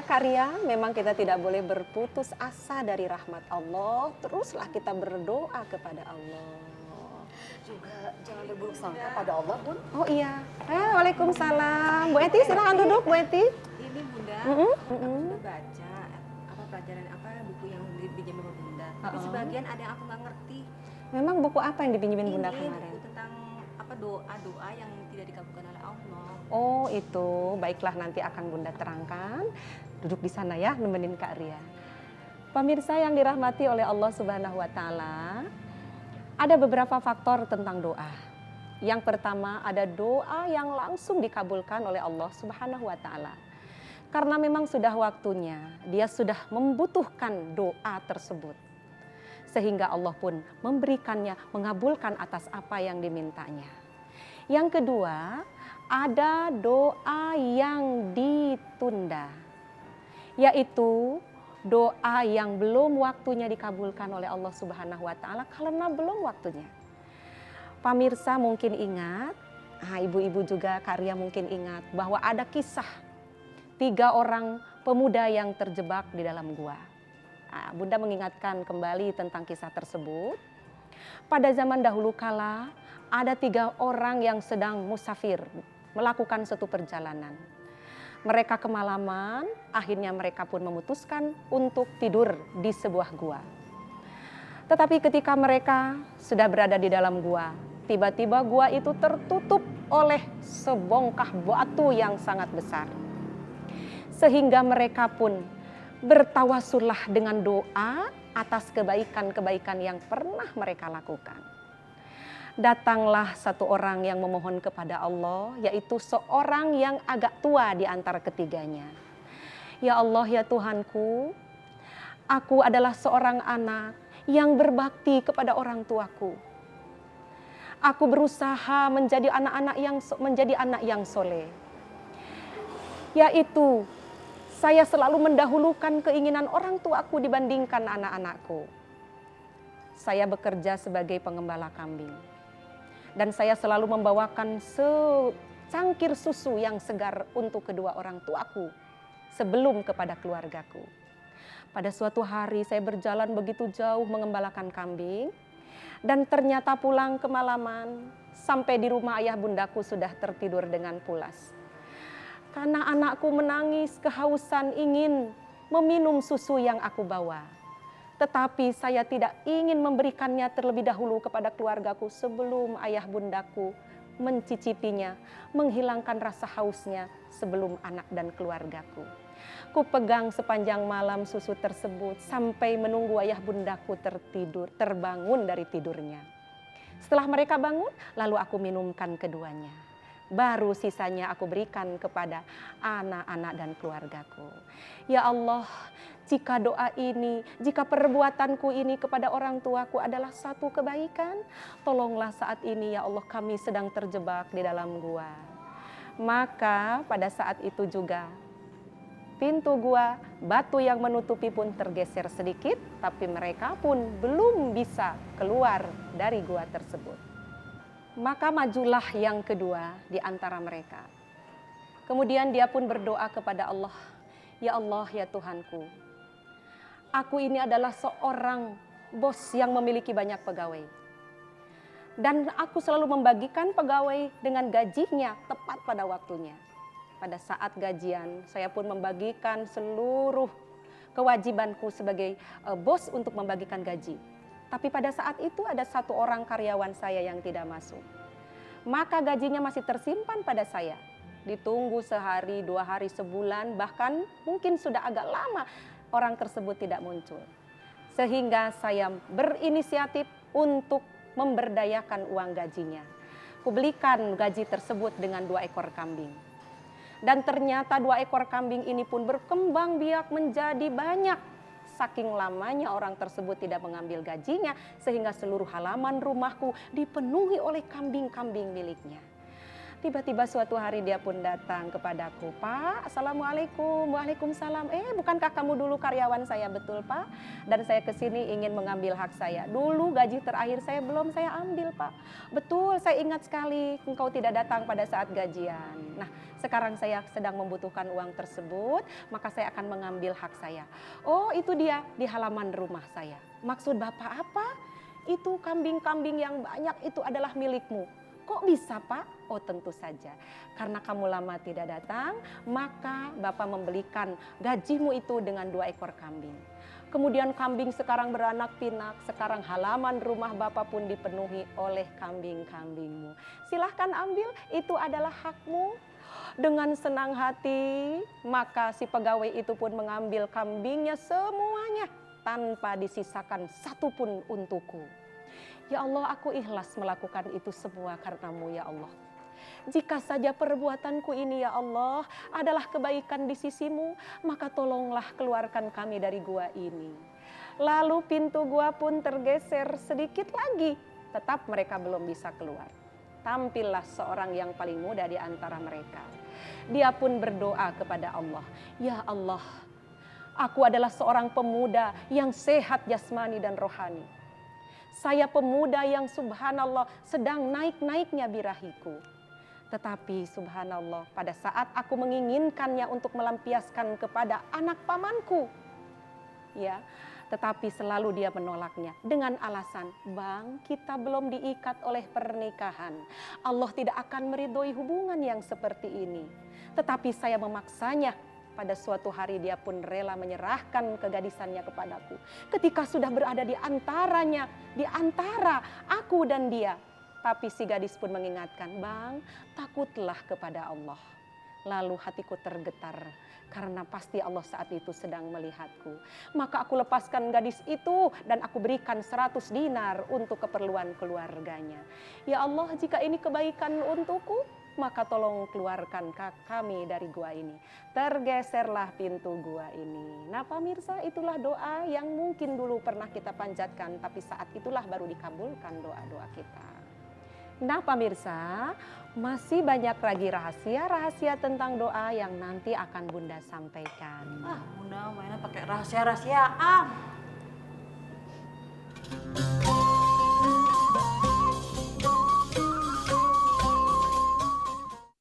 Kak Ria, memang kita tidak boleh berputus asa dari rahmat Allah. Teruslah kita berdoa kepada Allah. Juga jangan berburuk sangka pada Allah, Bun. Oh iya, waalaikumsalam. Bu Eti silahkan duduk, Bu Eti. Ini Bunda, Mm-mm, aku mm-mm. sudah baca apa pelajaran apa buku yang dipinjam sama Bunda. Tapi Uh-uh. sebagian ada yang aku nggak ngerti. Memang buku apa yang dipinjemin Bunda Ini kemarin? buku tentang apa doa-doa yang tidak dikabulkan oleh Allah. Oh itu, baiklah nanti akan Bunda terangkan. Duduk di sana ya, nemenin Kak Ria. Pemirsa yang dirahmati oleh Allah Subhanahu wa Ta'ala, ada beberapa faktor tentang doa. Yang pertama, ada doa yang langsung dikabulkan oleh Allah Subhanahu wa Ta'ala. Karena memang sudah waktunya, dia sudah membutuhkan doa tersebut. Sehingga Allah pun memberikannya, mengabulkan atas apa yang dimintanya. Yang kedua, ada doa yang ditunda, yaitu doa yang belum waktunya dikabulkan oleh Allah Subhanahu wa Ta'ala karena belum waktunya. Pemirsa mungkin ingat, ibu-ibu juga Kak Ria mungkin ingat bahwa ada kisah 3 orang pemuda yang terjebak di dalam gua. Bunda mengingatkan kembali tentang kisah tersebut. Pada zaman dahulu kala ada 3 orang yang sedang musafir melakukan suatu perjalanan. Mereka kemalaman, akhirnya mereka pun memutuskan untuk tidur di sebuah gua. Tetapi ketika mereka sudah berada di dalam gua, tiba-tiba gua itu tertutup oleh sebongkah batu yang sangat besar. Sehingga mereka pun bertawasullah dengan doa atas kebaikan-kebaikan yang pernah mereka lakukan. Datanglah satu orang yang memohon kepada Allah, yaitu seorang yang agak tua di antara ketiganya. Ya Allah, ya Tuhanku, aku adalah seorang anak yang berbakti kepada orang tuaku. Aku berusaha menjadi anak yang soleh. Yaitu saya selalu mendahulukan keinginan orang tuaku dibandingkan anak-anakku. Saya bekerja sebagai pengembala kambing. Dan saya selalu membawakan secangkir susu yang segar untuk kedua orang tuaku sebelum kepada keluargaku. Pada suatu hari saya berjalan begitu jauh mengembalakan kambing. Dan ternyata pulang kemalaman, sampai di rumah ayah bundaku sudah tertidur dengan pulas. Karena anakku menangis kehausan ingin meminum susu yang aku bawa. Tetapi saya tidak ingin memberikannya terlebih dahulu kepada keluargaku sebelum ayah bundaku mencicipinya, menghilangkan rasa hausnya sebelum anak dan keluargaku. Ku pegang sepanjang malam susu tersebut sampai menunggu ayah bundaku terbangun dari tidurnya. Setelah mereka bangun, lalu aku minumkan keduanya. Baru sisanya aku berikan kepada anak-anak dan keluargaku. Ya Allah, jika doa ini, jika perbuatanku ini kepada orang tuaku adalah satu kebaikan, tolonglah saat ini ya Allah kami sedang terjebak di dalam gua. Maka pada saat itu juga pintu gua, batu yang menutupi pun tergeser sedikit, tapi mereka pun belum bisa keluar dari gua tersebut. Maka majulah yang kedua di antara mereka. Kemudian dia pun berdoa kepada Allah, ya Allah, ya Tuhanku, aku ini adalah seorang bos yang memiliki banyak pegawai. Dan aku selalu membagikan pegawai dengan gajinya tepat pada waktunya. Pada saat gajian, saya pun membagikan seluruh kewajibanku sebagai bos untuk membagikan gaji. Tapi pada saat itu ada satu orang karyawan saya yang tidak masuk. Maka gajinya masih tersimpan pada saya. Ditunggu sehari, 2 hari, sebulan, bahkan mungkin sudah agak lama orang tersebut tidak muncul. Sehingga saya berinisiatif untuk memberdayakan uang gajinya. Kubelikan gaji tersebut dengan 2 ekor kambing. Dan ternyata 2 ekor kambing ini pun berkembang biak menjadi banyak. Saking lamanya orang tersebut tidak mengambil gajinya, sehingga seluruh halaman rumahku dipenuhi oleh kambing-kambing miliknya. Tiba-tiba suatu hari dia pun datang kepadaku, "Pak, Assalamualaikum." "Waalaikumsalam." Bukankah kamu dulu karyawan saya?" "Betul, Pak. Dan saya ke sini ingin mengambil hak saya. Dulu gaji terakhir saya belum saya ambil, Pak." "Betul, saya ingat sekali engkau tidak datang pada saat gajian. Nah, sekarang saya sedang membutuhkan uang tersebut, maka saya akan mengambil hak saya." "Oh, itu dia di halaman rumah saya." "Maksud Bapak apa?" "Itu kambing-kambing yang banyak itu adalah milikmu." "Kok bisa, Pak?" "Oh, tentu saja. Karena kamu lama tidak datang, maka Bapak membelikan gajimu itu dengan 2 ekor kambing. Kemudian kambing sekarang beranak pinak, sekarang halaman rumah Bapak pun dipenuhi oleh kambing-kambingmu. Silahkan ambil, itu adalah hakmu." Dengan senang hati, maka si pegawai itu pun mengambil kambingnya semuanya tanpa disisakan satu pun untukku. Ya Allah, aku ikhlas melakukan itu semua karenamu ya Allah. Jika saja perbuatanku ini ya Allah adalah kebaikan di sisimu, maka tolonglah keluarkan kami dari gua ini. Lalu pintu gua pun tergeser sedikit lagi, tetap mereka belum bisa keluar. Tampillah seorang yang paling muda di antara mereka. Dia pun berdoa kepada Allah, "Ya Allah, aku adalah seorang pemuda yang sehat jasmani dan rohani. Saya pemuda yang subhanallah sedang naik-naiknya birahiku. Tetapi subhanallah pada saat aku menginginkannya untuk melampiaskan kepada anak pamanku, ya, tetapi selalu dia menolaknya dengan alasan, 'Bang, kita belum diikat oleh pernikahan. Allah tidak akan meridhoi hubungan yang seperti ini.' Tetapi saya memaksanya. Pada suatu hari dia pun rela menyerahkan kegadisannya kepadaku. Ketika sudah berada di antaranya, di antara aku dan dia. Tapi si gadis pun mengingatkan, 'Bang, takutlah kepada Allah.' Lalu hatiku tergetar karena pasti Allah saat itu sedang melihatku. Maka aku lepaskan gadis itu dan aku berikan 100 dinar untuk keperluan keluarganya. Ya Allah, jika ini kebaikan untukku, maka tolong keluarkan kami dari gua ini." Tergeserlah pintu gua ini. Nah pemirsa, itulah doa yang mungkin dulu pernah kita panjatkan, tapi saat itulah baru dikabulkan doa-doa kita. Nah pemirsa, masih banyak lagi rahasia-rahasia tentang doa yang nanti akan Bunda sampaikan. Bunda mainnya pakai rahasia-rahasiaan.